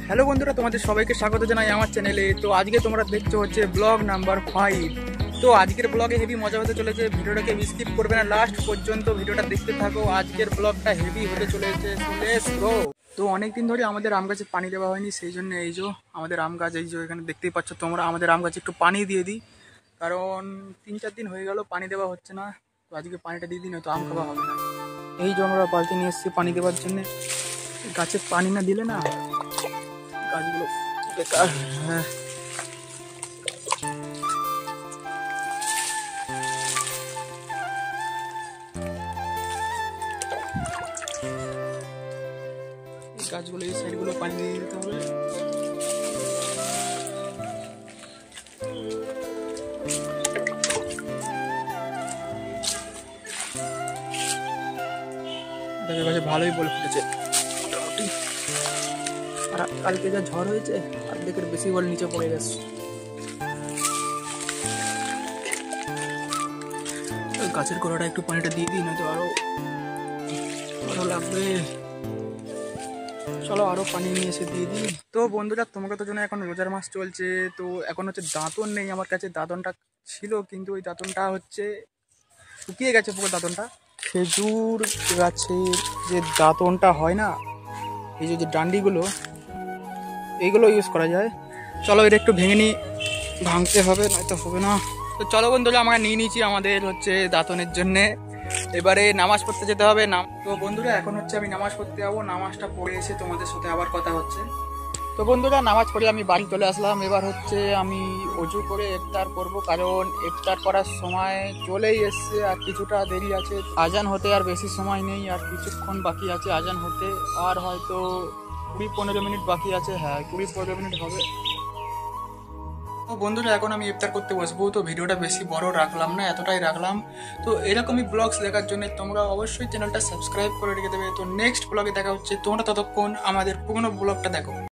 Hello বন্ধুরা, তোমাদের সবাইকে স্বাগত জানাই আমার চ্যানেলে। তো আজকে তোমরা দেখছো হচ্ছে ব্লগ নাম্বার 5। তো আজকের ব্লগে হেভি মজা হতে চলেছে, ভিডিওটাকে স্কিপ করবে না, লাস্ট পর্যন্ত ভিডিওটা দেখতে থাকো। আজকের ব্লগটা হেভি হতে চলেছে, লেটস গো। তো অনেকদিন ধরে আমাদের আম গাছে পানি দেওয়া হয়নি, সেই জন্য এই যে আমাদের আম গাছ, এই যে এখানে দেখতেই পাচ্ছ তোমরা, আমাদের আম গাছে একটু পানি দিয়ে দিই, কারণ 3-4 দিন হয়ে গেল পানি দেওয়া হচ্ছে না। তো আজকে পানিটা দিয়ে দিই, না তো আম খাওয়া হবে না। এই যে আমরা বালতি নিয়ে এসেছি পানি দেওয়ার জন্য। গাছে পানি না দিলে না গাছগুলো বেকার। হ্যাঁ, গাছগুলো এই সাইডগুলো পানি দিয়ে দিতে হবে। দেখো গাছে ভালোই বল ফুটেছে মোটামুটি, আর কালকে যা ঝড় হয়েছে অর্ধেকের বেশি বল নিচে পড়ে গেছে। গাছের গোড়াটা একটু পানিটা দিয়ে দিই, নয়তো আরো লাগবে। চলো আরো পানি নিয়ে এসে দিয়ে দিই। তো বন্ধুরা, তোমাকে তো জন্য এখন রোজার মাস চলছে, তো এখন হচ্ছে দাঁতন নেই আমার কাছে। দাঁতনটা ছিল, কিন্তু ওই দাঁতনটা হচ্ছে শুকিয়ে গেছে পুরো দাঁতনটা। খেজুর গাছের যে দাঁতনটা হয় না, এই যে ডান্ডিগুলো, এইগুলো ইউজ করা যায়। চলো এটা একটু ভেঙে নিই, ভাঙতে হবে নয়তো হবে না। তো চলো বন্ধুরা, আমরা নিয়ে নিয়েছি আমাদের হচ্ছে দাঁতনের জন্যে। এবারে নামাজ পড়তে যেতে হবে। তো বন্ধুরা, এখন হচ্ছে আমি নামাজ পড়তে যাবো। নামাজটা পড়ে এসে তোমাদের সাথে আবার কথা হচ্ছে। তো বন্ধুরা, নামাজ পড়ে আমি বাড়ি চলে আসলাম। এবার হচ্ছে আমি অজু করে ইফতার করব, কারণ ইফতার করার সময় চলেই এসছে, আর কিছুটা দেরি আছে। আজান হতে আর বেশি সময় নেই, আর কিছুক্ষণ বাকি আছে আজান হতে, আর হয়তো 20-15 মিনিট বাকি আছে। হ্যাঁ, 20-15 মিনিট হবে। তো বন্ধুরা, এখন আমি ইফতার করতে বসবো। তো ভিডিওটা বেশি বড় রাখলাম না, এতটাই রাখলাম। তো এরকমই ব্লগস দেখার জন্য তোমরা অবশ্যই চ্যানেলটা সাবস্ক্রাইব করে রেখে দেবে। তো নেক্সট ব্লগে দেখা হচ্ছে, তোমরা ততক্ষণ আমাদের পুরনো ব্লগটা দেখো।